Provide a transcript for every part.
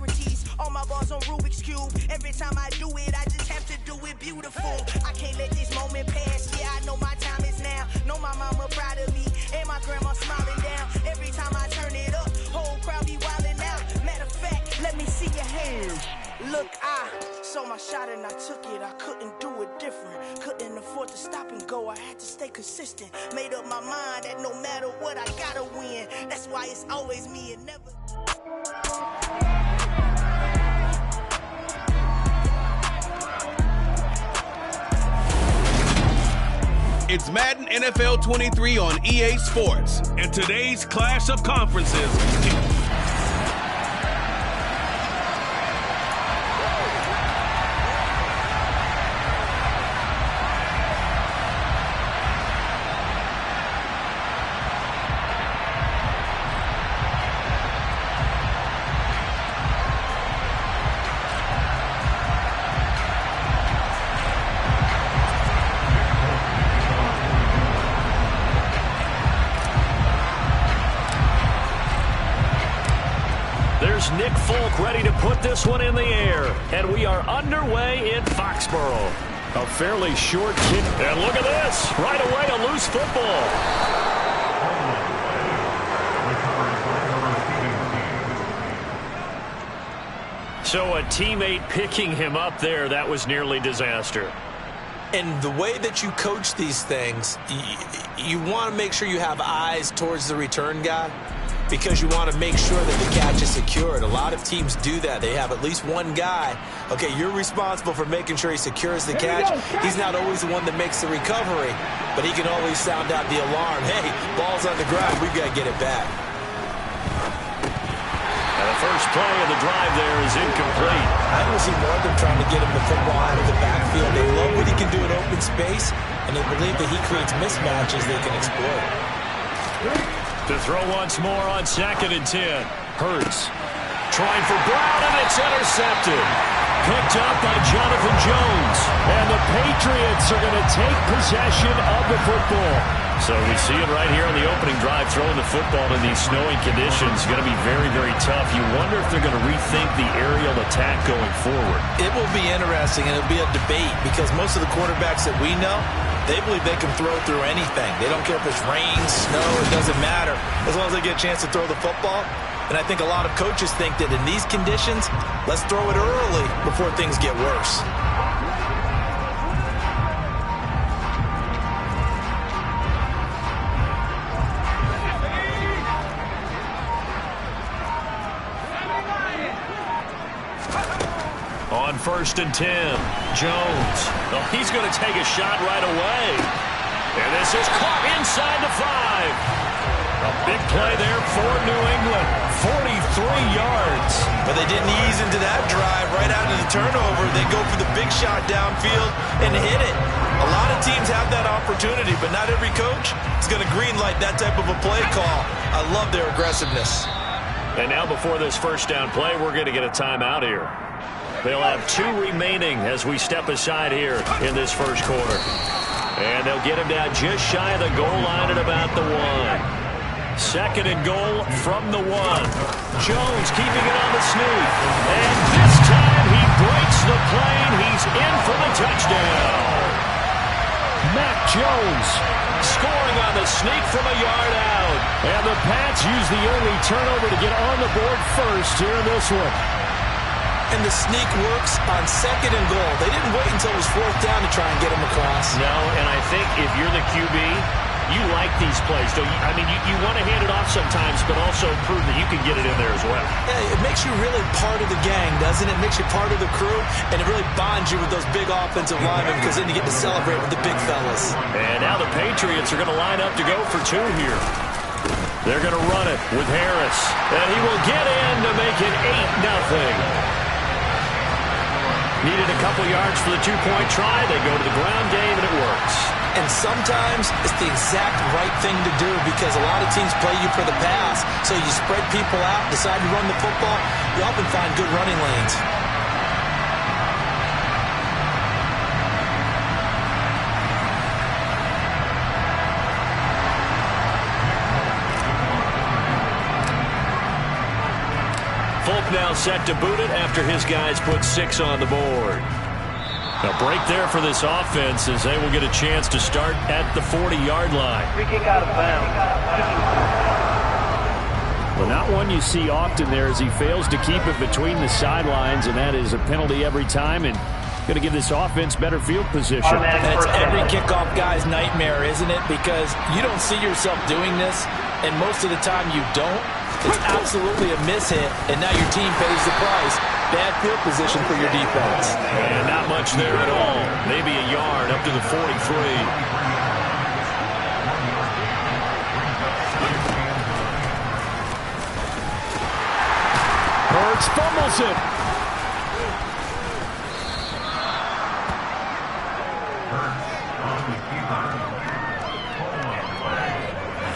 Socrates. All my balls on Rubik's Cube. Every time I do it, I just have to do it beautiful. I can't let this moment pass. Yeah, I know my time is now. Know my mama proud of me, and my grandma smiling down. Every time I turn it up, whole crowd be wildin' out. Matter of fact, let me see your hands. Look, I saw my shot and I took it. I couldn't do it different. Couldn't afford to stop and go. I had to stay consistent. Made up my mind that no matter what, I gotta win. That's why it's always me and never. It's Madden NFL 23 on EA Sports. And today's clash of conferences. Nick Folk ready to put this one in the air. And we are underway in Foxborough. A fairly short kick. And look at this. Right away, a loose football. So a teammate picking him up there, that was nearly disaster. And the way that you coach these things, you want to make sure you have eyes towards the return guy, because you want to make sure that the catch is secured. A lot of teams do that. They have at least one guy. Okay, you're responsible for making sure he secures the catch. He's not always the one that makes the recovery, but he can always sound out the alarm. Hey, ball's on the ground. We've got to get it back. And the first play of the drive there is incomplete. I don't see more of them trying to get him the football out of the backfield. They love what he can do in open space, and they believe that he creates mismatches they can exploit. To throw once more on 2nd and 10. Hurts trying for Brown, and it's intercepted. Picked up by Jonathan Jones. And the Patriots are going to take possession of the football. So we see it right here on the opening drive, throwing the football in these snowing conditions. Going to be very, very tough. You wonder if they're going to rethink the aerial attack going forward. It will be interesting, and it'll be a debate, because most of the quarterbacks that we know, they believe they can throw through anything. They don't care if it's rain, snow, it doesn't matter, as long as they get a chance to throw the football. And I think a lot of coaches think that in these conditions, let's throw it early before things get worse. On 1st and 10, Jones. Oh, he's going to take a shot right away. And this is caught inside the 5. A big play there for New England. 43 yards. But they didn't ease into that drive right out of the turnover. They go for the big shot downfield and hit it. A lot of teams have that opportunity, but not every coach is going to greenlight that type of a play call. I love their aggressiveness. And now before this first down play, we're going to get a timeout here. They'll have 2 remaining as we step aside here in this first quarter. And they'll get him down just shy of the goal line at about the 1. 2nd and goal from the 1. Jones keeping it on the sneak. And this time he breaks the plane. He's in for the touchdown. Mac Jones scoring on the sneak from a yard out. And the Pats use the only turnover to get on the board first here in this one. And the sneak works on 2nd and goal. They didn't wait until it was 4th down to try and get him across. No, and I think if you're the QB, you like these plays, don't you? I mean, you want to hand it off sometimes, but also prove that you can get it in there as well. Yeah, it makes you really part of the gang, doesn't it? It makes you part of the crew, and it really bonds you with those big offensive linemen, because then you get to celebrate with the big fellas. And now the Patriots are going to line up to go for 2 here. They're going to run it with Harris, and he will get in to make it 8-0. Needed a couple yards for the 2-point try. They go to the ground game, and it works. And sometimes it's the exact right thing to do, because a lot of teams play you for the pass. So you spread people out, decide to run the football. You often find good running lanes. now set to boot it after his guys put 6 on the board. A break there for this offense as they will get a chance to start at the 40-yard line. Free kick out of bounds. Well, not one you see often there as he fails to keep it between the sidelines, and that is a penalty every time and going to give this offense better field position. That's every kickoff guy's nightmare, isn't it? Because you don't see yourself doing this, and most of the time you don't. It's absolutely a mishit, and now your team pays the price. Bad field position for your defense. And not much there at all. Maybe a yard up to the 43. Hurts fumbles it.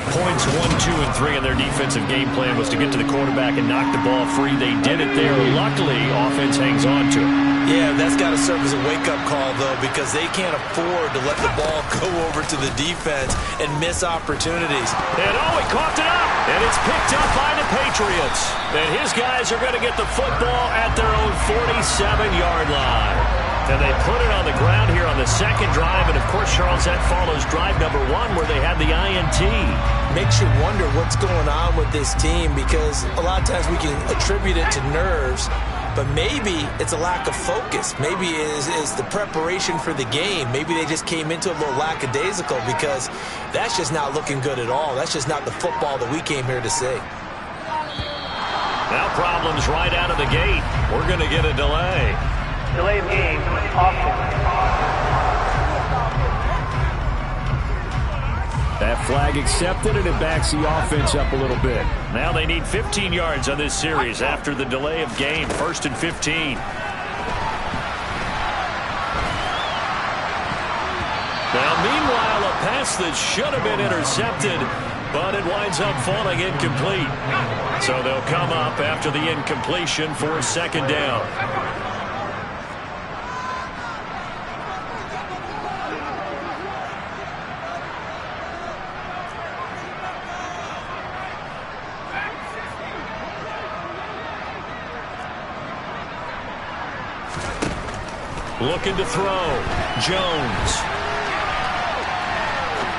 Points 1, 2, and 3 in their defensive game plan was to get to the quarterback and knock the ball free. They did it there. Luckily, offense hangs on to it. Yeah, that's got to serve as a wake-up call, though, because they can't afford to let the ball go over to the defense and miss opportunities. And he coughed it up, and it's picked up by the Patriots. And his guys are going to get the football at their own 47-yard line. And they put it on the ground here on the second drive. And, of course, Charles, that follows drive number 1 where they had the INT. Makes you wonder what's going on with this team because a lot of times we can attribute it to nerves, but maybe it's a lack of focus. Maybe it's the preparation for the game. Maybe they just came into a little lackadaisical because that's just not looking good at all. That's just not the football that we came here to see. Now problems right out of the gate. We're going to get a delay. Delay of game, offense. That flag accepted, and it backs the offense up a little bit. Now they need 15 yards on this series after the delay of game. 1st and 15. Now, meanwhile, a pass that should have been intercepted, but it winds up falling incomplete. So they'll come up after the incompletion for 2nd down. Looking to throw. Jones.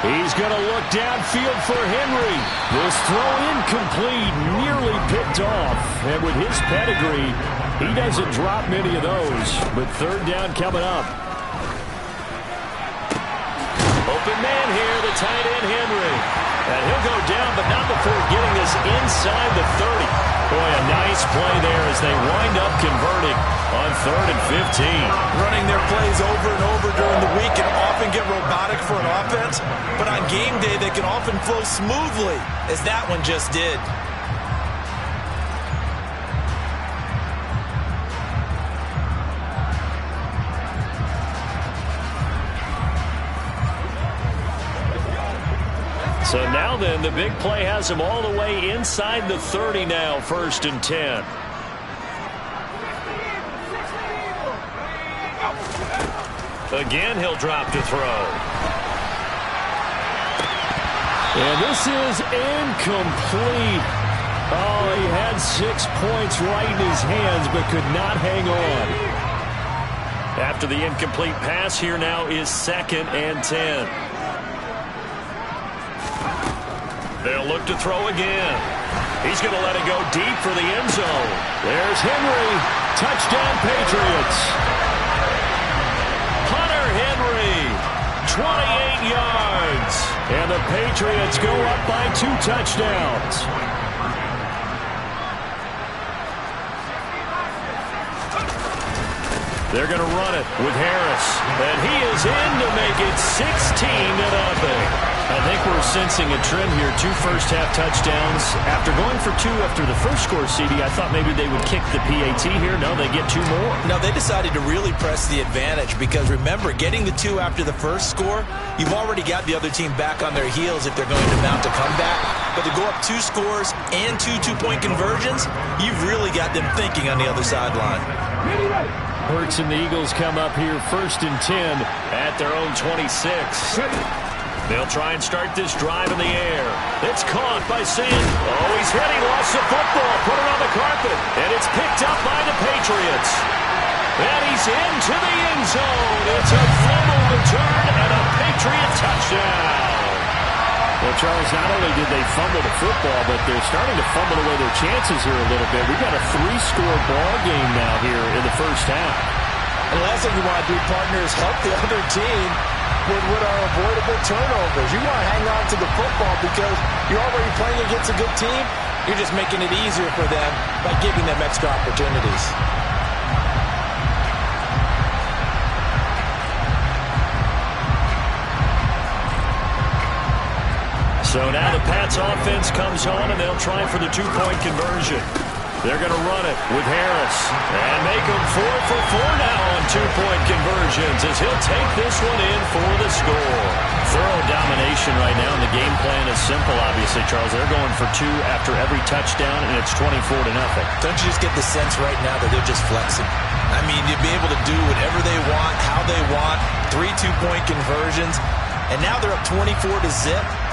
He's going to look downfield for Henry. This throw incomplete, nearly picked off. And with his pedigree, he doesn't drop many of those. But 3rd down coming up. Open man here, the tight end Henry. And he'll go down, but not before getting this inside the 30. Boy, a nice play there as they wind up converting on 3rd and 15. Running their plays over and over during the week can often get robotic for an offense, but on game day they can often flow smoothly, as that one just did. So now then, the big play has him all the way inside the 30 now, 1st and 10. Again, he'll drop to throw. And this is incomplete. Oh, he had 6 points right in his hands, but could not hang on. After the incomplete pass, here now is 2nd and 10. They'll look to throw again. He's going to let it go deep for the end zone. There's Henry. Touchdown, Patriots. Hunter Henry, 28 yards. And the Patriots go up by 2 touchdowns. They're going to run it with Harris. And he is in to make it 16-0. I think we're sensing a trend here. 2 first-half touchdowns. After going for 2 after the first score, CD, I thought maybe they would kick the PAT here. No, they get 2 more. No, they decided to really press the advantage because, remember, getting the 2 after the first score, you've already got the other team back on their heels if they're going to mount a comeback. But to go up 2 scores and 2 two-point conversions, you've really got them thinking on the other sideline. Hurts and the Eagles come up here 1st and 10 at their own 26. They'll try and start this drive in the air. It's caught by Sand. Oh, he's hit. He lost the football. Put it on the carpet. And it's picked up by the Patriots. And he's into the end zone. It's a fumble return and a Patriot touchdown. Well, Charles, not only did they fumble the football, but they're starting to fumble away their chances here a little bit. We've got a 3-score ball game now here in the first half. And the last thing you want to do, partner, is help the other team with what are avoidable turnovers. You want to hang on to the football because you're already playing against a good team. You're just making it easier for them by giving them extra opportunities. So now the Pats offense comes on, and they'll try for the 2-point conversion. They're going to run it with Harris and make them 4 for 4 now on 2-point conversions as he'll take this one in for the score. Thorough domination right now, and the game plan is simple, obviously, Charles. They're going for 2 after every touchdown, and it's 24-0. Don't you just get the sense right now that they're just flexing? I mean, you'd be able to do whatever they want, how they want, 3 2-point conversions. And now they're up 24-0,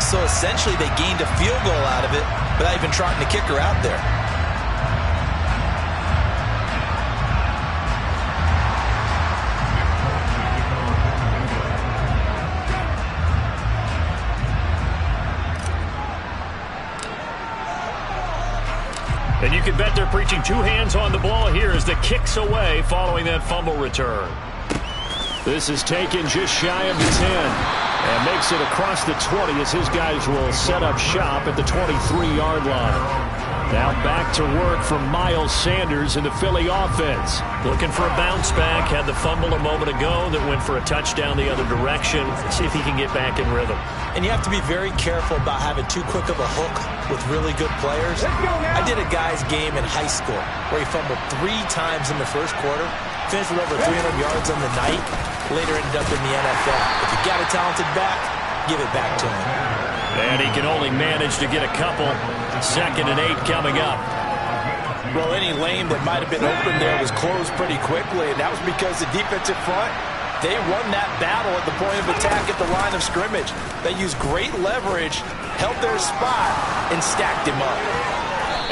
so essentially they gained a field goal out of it without even trotting the kicker out there. And you can bet they're preaching 2 hands on the ball here as the kick's away following that fumble return. This is taken just shy of the 10. And makes it across the 20 as his guys will set up shop at the 23-yard line. Now back to work for Miles Sanders in the Philly offense. Looking for a bounce back. Had the fumble a moment ago that went for a touchdown the other direction. Let's see if he can get back in rhythm. And you have to be very careful about having too quick of a hook with really good players. I did a guy's game in high school where he fumbled 3 times in the first quarter, finished with over 300 yards on the night, later ended up in the NFL. If you got a talented back, give it back to him. And he can only manage to get a couple. 2nd and 8 coming up. Well, any lane that might have been open there was closed pretty quickly, and that was because the defensive front, they won that battle at the point of attack at the line of scrimmage. They used great leverage, held their spot, and stacked him up.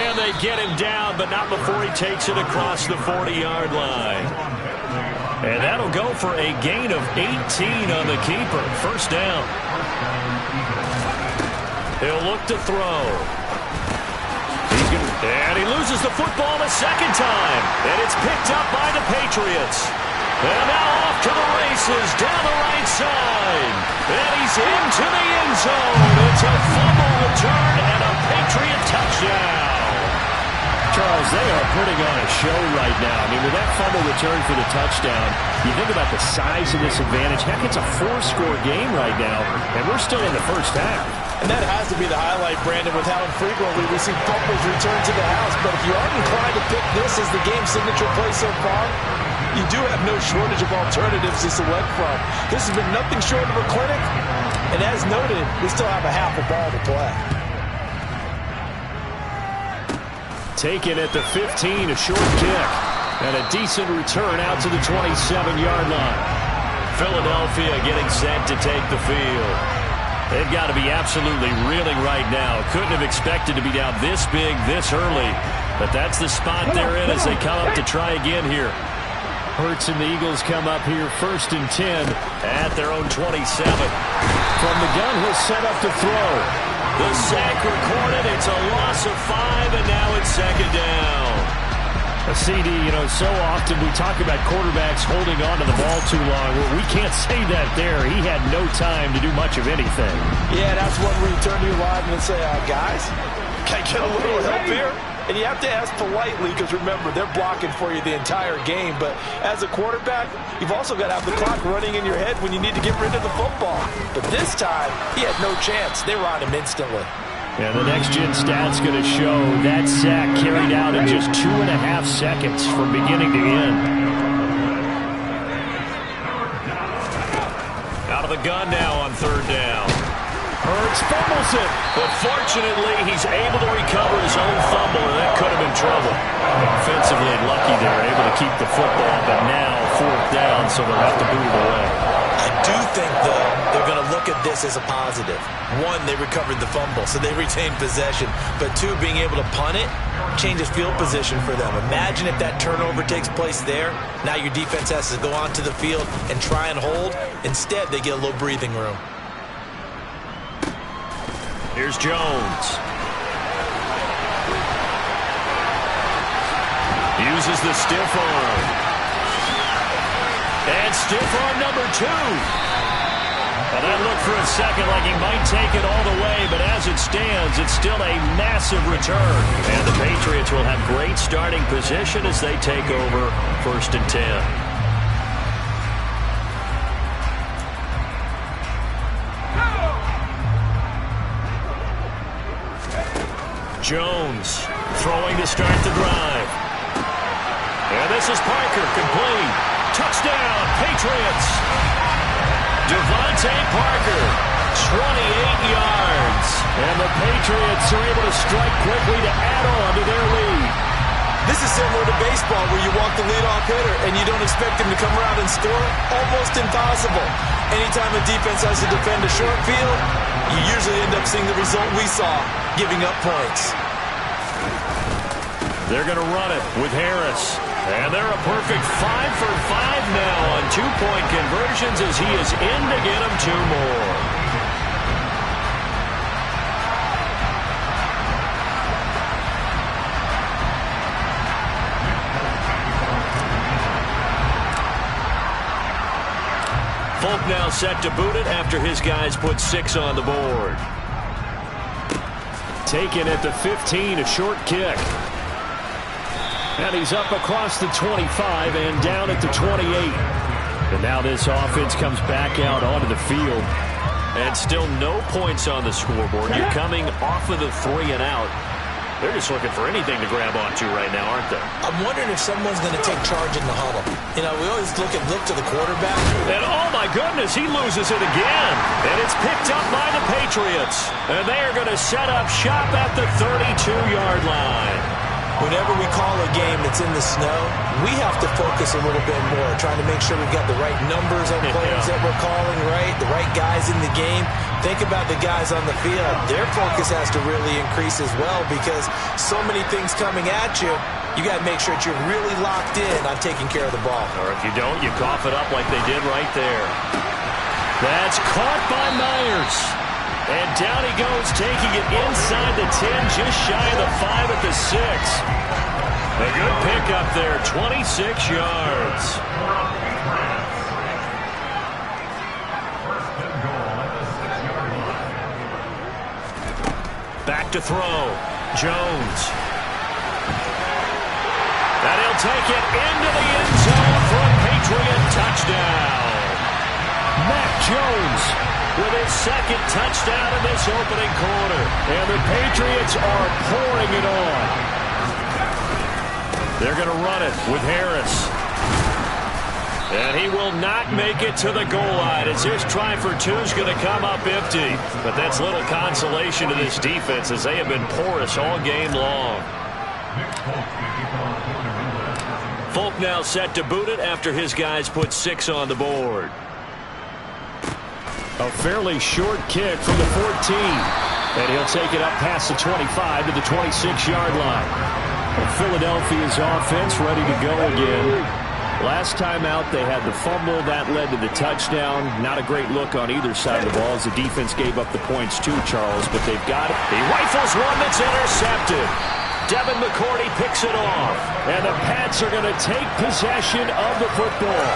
And they get him down, but not before he takes it across the 40-yard line. And that'll go for a gain of 18 on the keeper. First down. He'll look to throw. And he loses the football a second time. And it's picked up by the Patriots. And now off to the races down the right side. And he's into the end zone. It's a fumble return and a Patriot touchdown. Charles, they are putting on a show right now. I mean, with that fumble return for the touchdown, you think about the size of this advantage. Heck, it's a 4-score game right now, and we're still in the first half. And that has to be the highlight, Brandon, with how infrequently we see fumbles return to the house. But if you aren't inclined to pick this as the game signature play so far, you do have no shortage of alternatives to select from. This has been nothing short of a clinic. And as noted, we still have a half a ball to play. Taken at the 15, a short kick. And a decent return out to the 27-yard line. Philadelphia getting set to take the field. They've got to be absolutely reeling right now. Couldn't have expected to be down this big, this early. But that's the spot they're in as they come up to try again here. Hurts and the Eagles come up here 1st and 10 at their own 27. From the gun, he'll set up to throw. The sack recorded. It's a loss of 5, and now it's 2nd down. CD, you know, so often we talk about quarterbacks holding on to the ball too long. Well, we can't say that there. He had no time to do much of anything. Yeah, that's when we turn to your lineman and say, guys, can I get a little help here? And you have to ask politely because, remember, they're blocking for you the entire game. But as a quarterback, you've also got to have the clock running in your head when you need to get rid of the football. But this time, he had no chance. They were on him instantly. And the next-gen stat's going to show that sack carried out in just 2.5 seconds from beginning to end. Out of the gun now on 3rd down. Hurts fumbles it. But fortunately, he's able to recover his own fumble, and that could have been trouble. Offensively lucky they were able to keep the football, but now 4th down, so they'll have to boot it away. I do think, though, they're going to look at this as a positive. One, they recovered the fumble, so they retained possession. But two, being able to punt it changes field position for them. Imagine if that turnover takes place there. Now your defense has to go onto the field and try and hold. Instead, they get a little breathing room. Here's Jones. Uses the stiff arm. And stiff arm number 2. Well, that looked for a second like he might take it all the way, but as it stands, it's still a massive return. And the Patriots will have great starting position as they take over 1st and 10. Jones throwing to start the drive. And this is Parker, complete. Touchdown, Patriots. Devontae Parker, 28 yards. And the Patriots are able to strike quickly to add on to their lead. This is similar to baseball where you walk the leadoff hitter and you don't expect him to come around and score. Almost impossible. Anytime a defense has to defend a short field, you usually end up seeing the result we saw, giving up points. They're going to run it with Harris. And they're a perfect 5 for 5 now on 2-point conversions as he is in to get them 2 more. Folk now set to boot it after his guys put 6 on the board. Taken at the 15, a short kick. And he's up across the 25 and down at the 28. And now this offense comes back out onto the field. And still no points on the scoreboard. You're coming off of the 3 and out. They're just looking for anything to grab onto right now, aren't they? I'm wondering if someone's going to take charge in the huddle. You know, we always look to the quarterback. And oh my goodness, he loses it again. And it's picked up by the Patriots. And they are going to set up shop at the 32-yard line. Whenever we call a game that's in the snow, we have to focus a little bit more, trying to make sure we've got the right numbers on players that we're calling, right? The right guys in the game. Think about the guys on the field. Their focus has to really increase as well because so many things coming at you. You got to make sure that you're really locked in on taking care of the ball. Or if you don't, you cough it up like they did right there. That's caught by Myers. And down he goes, taking it inside the 10, just shy of the 5 at the 6. A good pickup there, 26 yards. Back to throw. Jones. And he'll take it into the end zone for a Patriot touchdown. Mac Jones with his 2nd touchdown in this opening quarter. And the Patriots are pouring it on. They're going to run it with Harris. And he will not make it to the goal line as his try for 2 is going to come up empty. But that's little consolation to this defense as they have been porous all game long. Folk now set to boot it after his guys put 6 on the board. A fairly short kick from the 14. And he'll take it up past the 25 to the 26-yard line. Philadelphia's offense ready to go again. Last time out, they had the fumble. That led to the touchdown. Not a great look on either side of the ball as the defense gave up the points too, Charles. But they've got it. He rifles one that's intercepted. Devin McCourty picks it off. And the Pats are going to take possession of the football.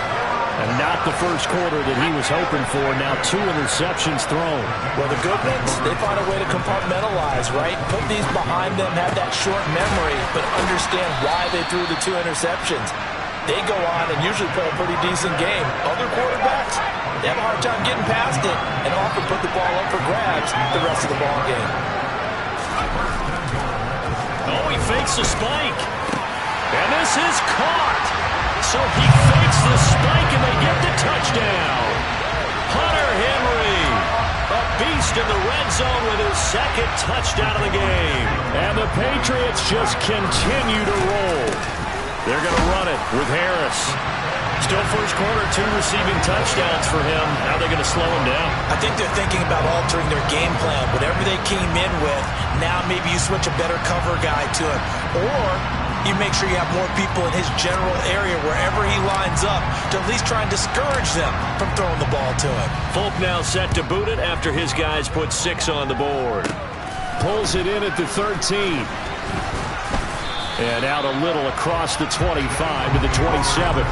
And not the first quarter that he was hoping for. Now 2 interceptions thrown. Well, the good ones, they find a way to compartmentalize, right? Put these behind them, have that short memory, but understand why they threw the 2 interceptions. They go on and usually play a pretty decent game. Other quarterbacks, they have a hard time getting past it and often put the ball up for grabs the rest of the ball game. Oh, he fakes the spike. And this is caught. So he fakes the spike and they get the touchdown. Hunter Henry, a beast in the red zone with his 2nd touchdown of the game. And the Patriots just continue to roll. They're going to run it with Harris. Still first quarter, 2 receiving touchdowns for him. How are they going to slow him down? I think they're thinking about altering their game plan. Whatever they came in with, now maybe you switch a better cover guy to him. Or you make sure you have more people in his general area wherever he lines up to at least try and discourage them from throwing the ball to him. Folk now set to boot it after his guys put 6 on the board. Pulls it in at the 13. And out a little across the 25 to the 27.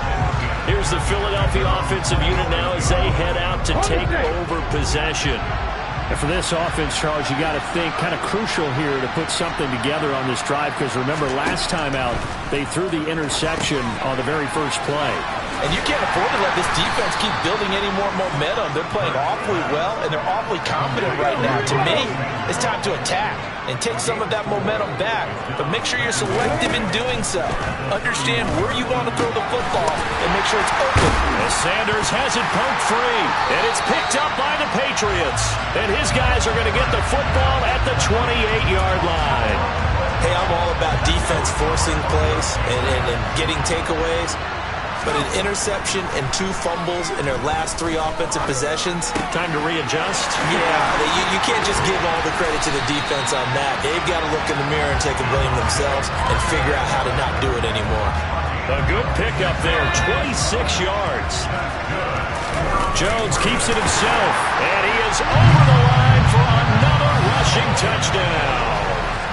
Here's the Philadelphia offensive unit now as they head out to take over possession. And for this offense, Charles, you got to think kind of crucial here to put something together on this drive, because remember last time out they threw the interception on the very first play. And you can't afford to let this defense keep building any more momentum. They're playing awfully well, and they're awfully confident right now. To me, it's time to attack and take some of that momentum back. But make sure you're selective in doing so. Understand where you want to throw the football and make sure it's open. As Sanders has it poked free, and it's picked up by the Patriots. And his guys are going to get the football at the 28-yard line. Hey, I'm all about defense forcing plays and getting takeaways. But an interception and 2 fumbles in their last 3 offensive possessions. Time to readjust? Yeah, you can't just give all the credit to the defense on that. They've got to look in the mirror and take the blame themselves and figure out how to not do it anymore. A good pickup there, 26 yards. Jones keeps it himself. And he is over the line for another rushing touchdown.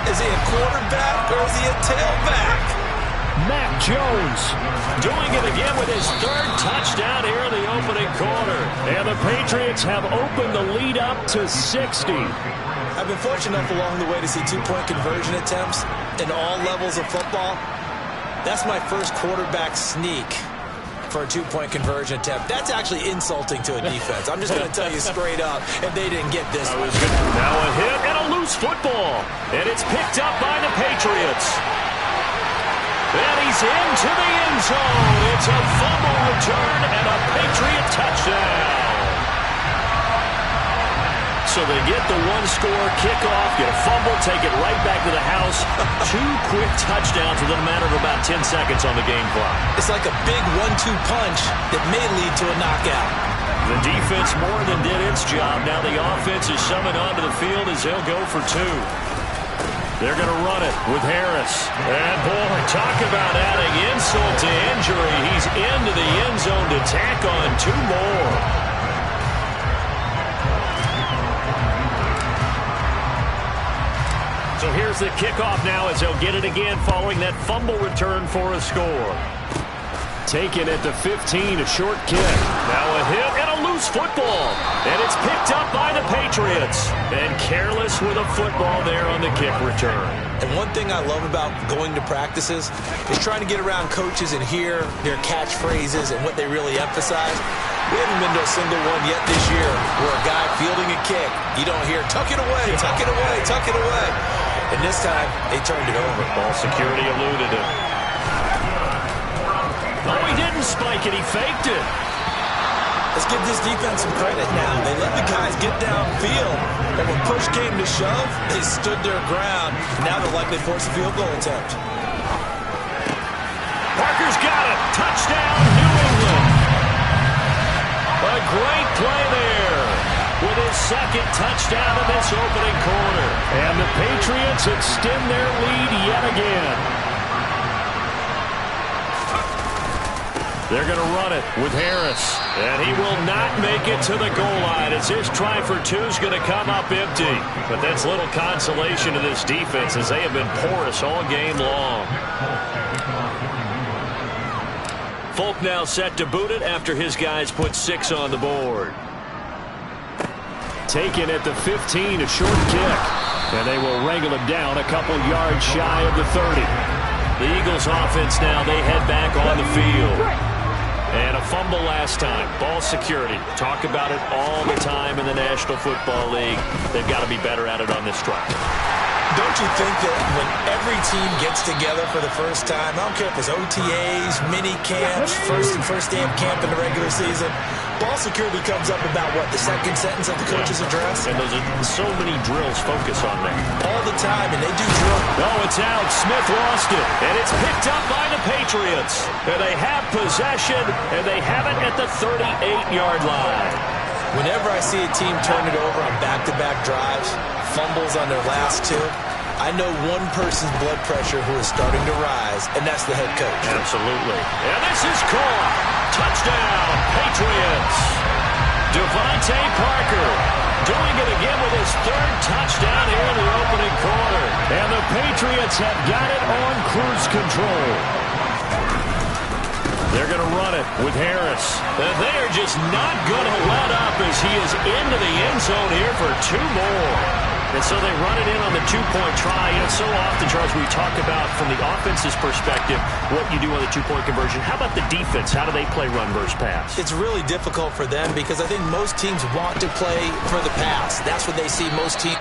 Is he a quarterback or is he a tailback? Mac Jones doing it again with his 3rd touchdown here in the opening quarter. And the Patriots have opened the lead up to 60. I've been fortunate enough along the way to see 2-point conversion attempts in all levels of football. That's my first quarterback sneak for a 2-point conversion attempt. That's actually insulting to a defense. I'm just going to tell you straight up, if they didn't get this one. Now a hit and a loose football. And it's picked up by the Patriots. And he's into the end zone. It's a fumble return and a Patriot touchdown. So they get the 1-score kickoff, get a fumble, take it right back to the house. 2 quick touchdowns within a matter of about 10 seconds on the game clock. It's like a big 1-2 punch that may lead to a knockout. The defense more than did its job. Now the offense is summoned onto the field as they'll go for 2. They're going to run it with Harris. And, boy, talk about adding insult to injury. He's into the end zone to tack on 2 more. So here's the kickoff now as they'll get it again following that fumble return for a score. Taken at the 15, a short kick. Now a hit and a loose football. And it's picked up by the Patriots. And careless with a football there on the kick return. And one thing I love about going to practices is trying to get around coaches and hear their catchphrases and what they really emphasize. We haven't been to a single one yet this year where a guy fielding a kick, you don't hear, tuck it away, tuck it away, tuck it away. And this time, they turned it over. Ball security eluded him. Oh, he didn't spike it. He faked it. Let's give this defense some credit now. They let the guys get downfield, and when push came to shove, they stood their ground. Now they'll likely force a field goal attempt. Parker's got it. Touchdown, New England. A great play there with his 2nd touchdown in this opening quarter. And the Patriots extend their lead yet again. They're going to run it with Harris. And he will not make it to the goal line as his try for 2 is going to come up empty. But that's little consolation to this defense as they have been porous all game long. Folk now set to boot it after his guys put 6 on the board. Taken at the 15, a short kick. And they will wrangle him down a couple yards shy of the 30. The Eagles offense now, they head back on the field. And a fumble last time. Ball security. Talk about it all the time in the National Football League. They've got to be better at it on this drive. Don't you think that when every team gets together for the first time, I don't care if it's OTAs, mini camps, first day of camp in the regular season, ball security comes up about what, the second sentence of the coach's address? And those are so many drills focus on that. All the time, and they do drill. Oh, it's out. Smith lost it. And it's picked up by the Patriots. And they have possession, and they have it at the 38-yard line. Whenever I see a team turn it over on back-to-back drives, fumbles on their last two, I know one person's blood pressure who is starting to rise, and that's the head coach. Absolutely. And this is caught. Touchdown, Patriots. Devontae Parker doing it again with his third touchdown here in the opening quarter. And the Patriots have got it on cruise control. They're going to run it with Harris. And they are just not going to let up as he is into the end zone here for two more. And so they run it in on the two-point try. You know, so often, Charles, we talk about from the offense's perspective what you do on the two-point conversion. How about the defense? How do they play run versus pass? It's really difficult for them because I think most teams want to play for the pass. That's what they see most teams.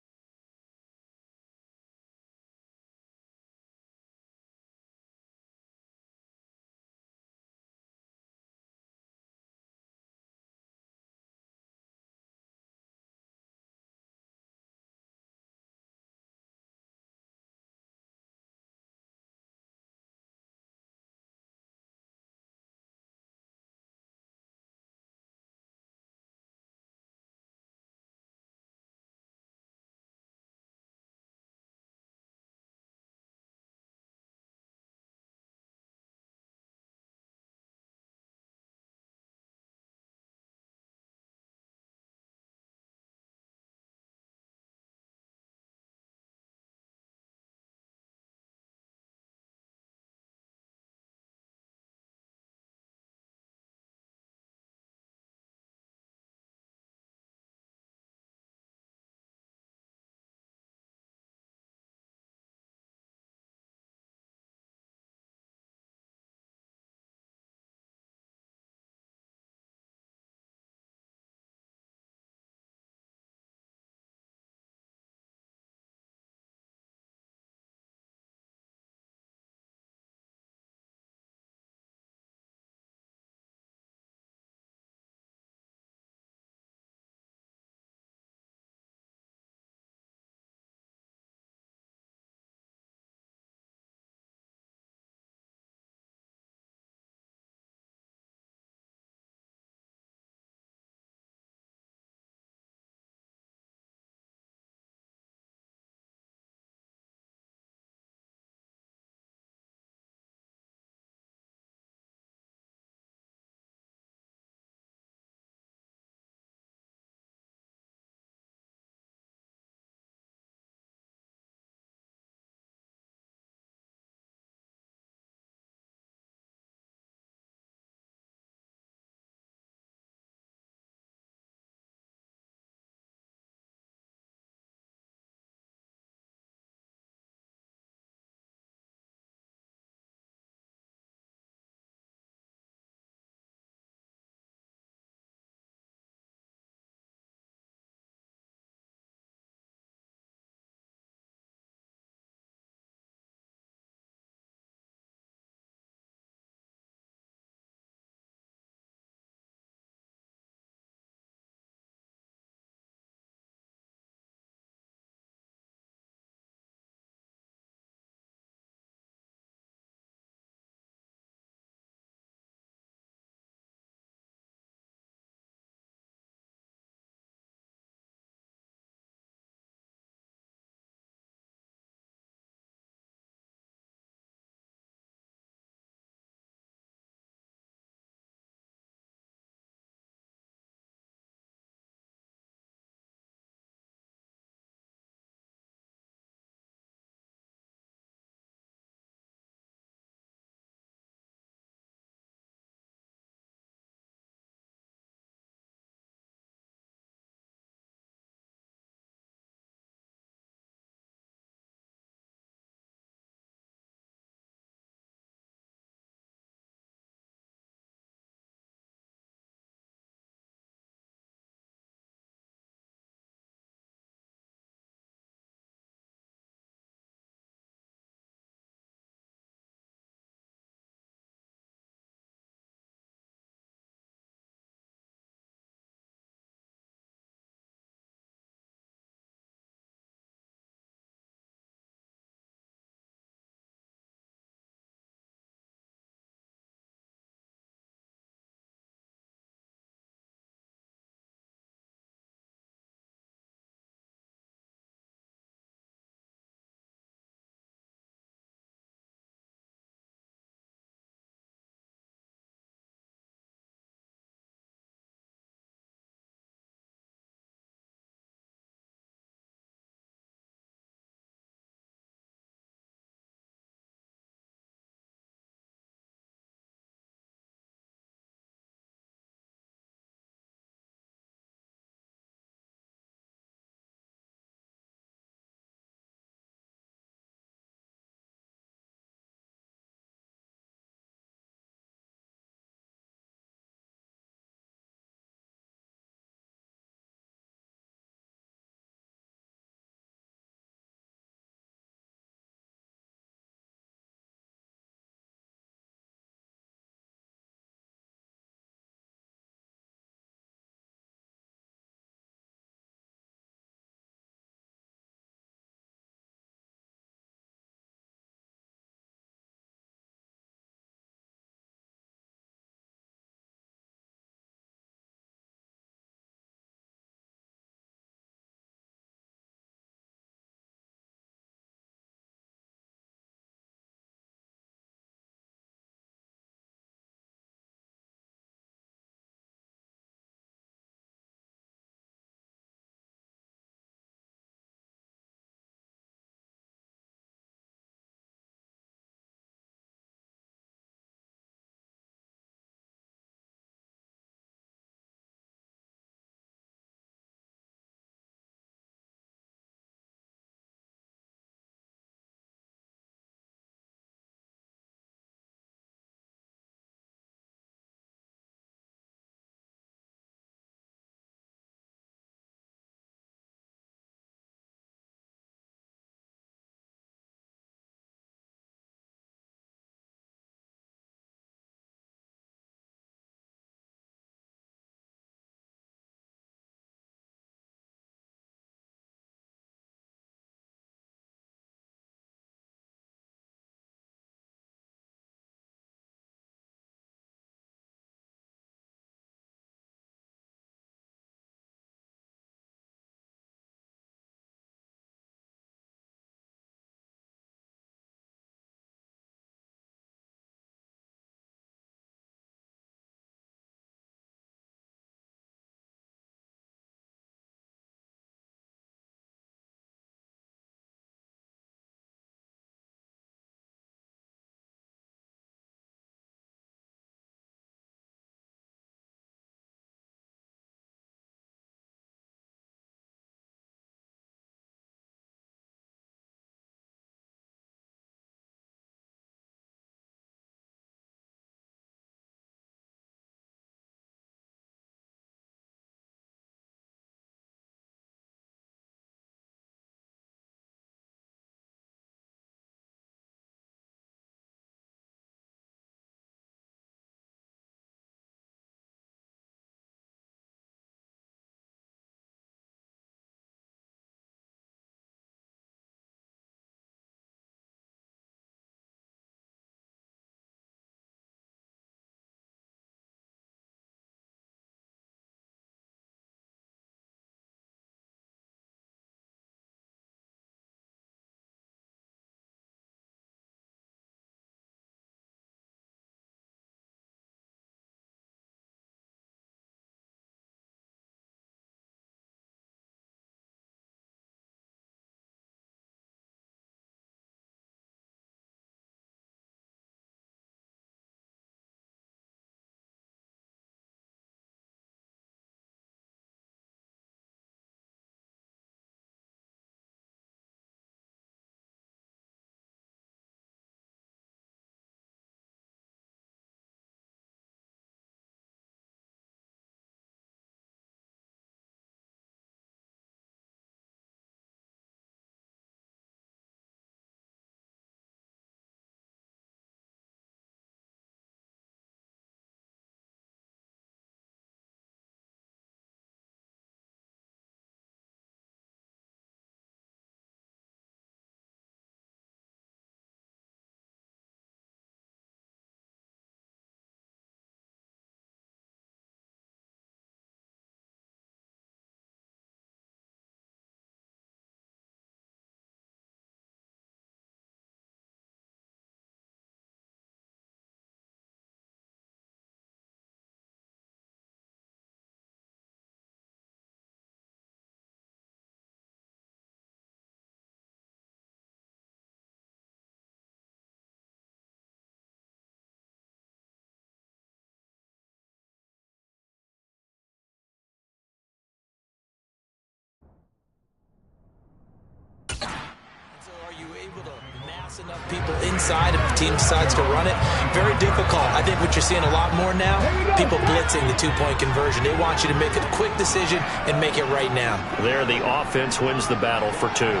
able to mass enough people inside if the team decides to run it. Very difficult. I think what you're seeing a lot more now, people blitzing the two-point conversion. They want you to make a quick decision and make it right now. There, the offense wins the battle for two.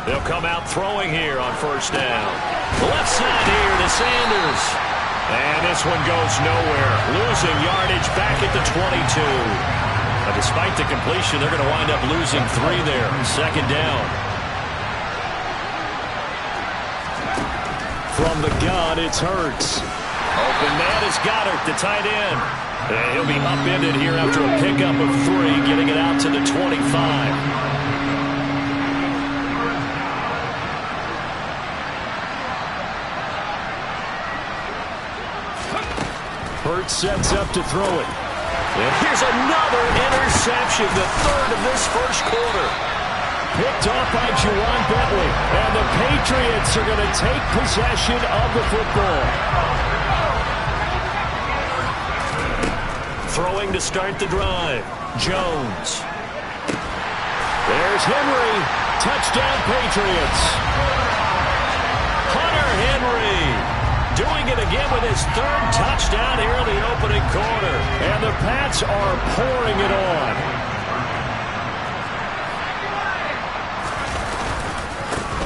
They'll come out throwing here on first down. Left side here to Sanders. And this one goes nowhere. Losing yardage back at the 22. Despite the completion, they're going to wind up losing 3 there. Second down. From the gun, it's Hurts. Open man is Goddard, the tight end. And he'll be upended here after a pickup of 3, getting it out to the 25. Hurts sets up to throw it. And here's another interception, the 3rd of this first quarter. Picked off by Juwan Bentley. And the Patriots are going to take possession of the football. Throwing to start the drive. Jones. There's Henry. Touchdown, Patriots. Hunter Henry doing it again with his 3rd touchdown here in the opening quarter. And the Pats are pouring it on.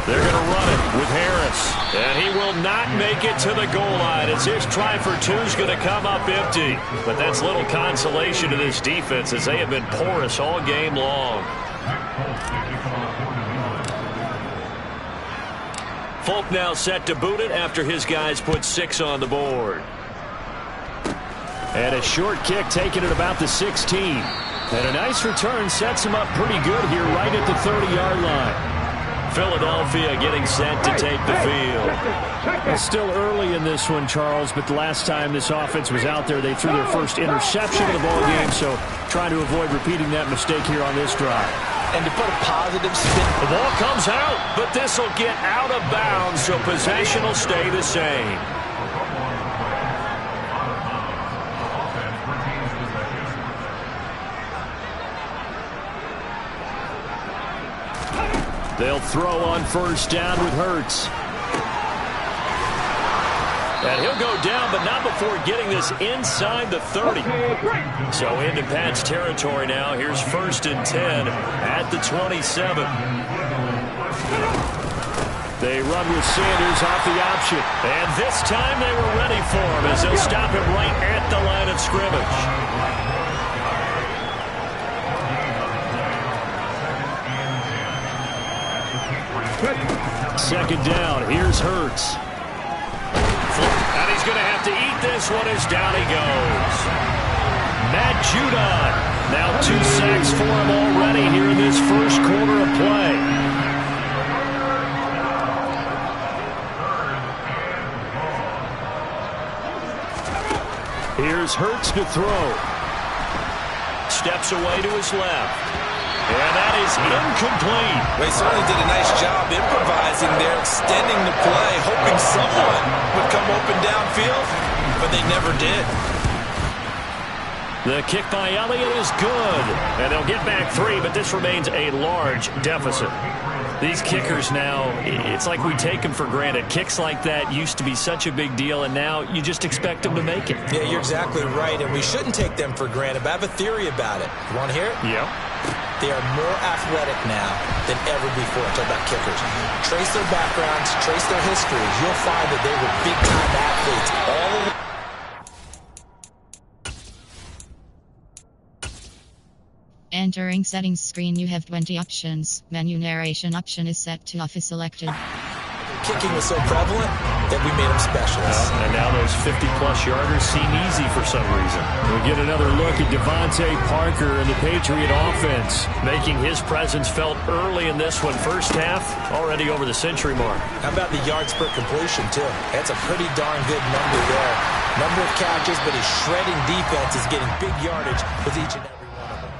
They're going to run it with Harris. And he will not make it to the goal line as his try for 2 is going to come up empty. But that's little consolation to this defense as they have been porous all game long. Folk now set to boot it after his guys put 6 on the board. And a short kick taken at about the 16. And a nice return sets him up pretty good here right at the 30-yard line. Philadelphia getting set to take the field. It's still early in this one, Charles, but the last time this offense was out there, they threw their first interception of the ball game, so trying to avoid repeating that mistake here on this drive. And to put a positive spin. The ball comes out, but this will get out of bounds, so possession will stay the same. They'll throw on first down with Hurts. And he'll go down, but not before getting this inside the 30. So into Pat's territory now. Here's 1st and 10 at the 27. They run with Sanders off the option. And this time they were ready for him as they'll stop him right at the line of scrimmage. Second down. Here's Hurts. And he's going to have to eat this one as down he goes. Matt Judon. Now 2 sacks for him already here in this first quarter of play. Here's Hurts to throw. Steps away to his left. And that is incomplete. They certainly did a nice job improvising there, extending the play, hoping someone would come open downfield, but they never did. The kick by Elliott is good. And they'll get back 3, but this remains a large deficit. These kickers now, it's like we take them for granted. Kicks like that used to be such a big deal, and now you just expect them to make it. Yeah, you're exactly right, and we shouldn't take them for granted, but I have a theory about it. You want to hear it? Yep. They are more athletic now than ever before. Talk about kickers. Trace their backgrounds, trace their histories. You'll find that they were big-time athletes. All of them. Entering settings screen, you have 20 options. Menu narration option is set to off is selected. Kicking was so prevalent that we made them specialists. And now those 50-plus yarders seem easy for some reason. We get another look at Devontae Parker and the Patriot offense, making his presence felt early in this one. First half, already over the century mark. How about the yards per completion, too? That's a pretty darn good number there. Number of catches, but his shredding defense is getting big yardage with each and every one of them.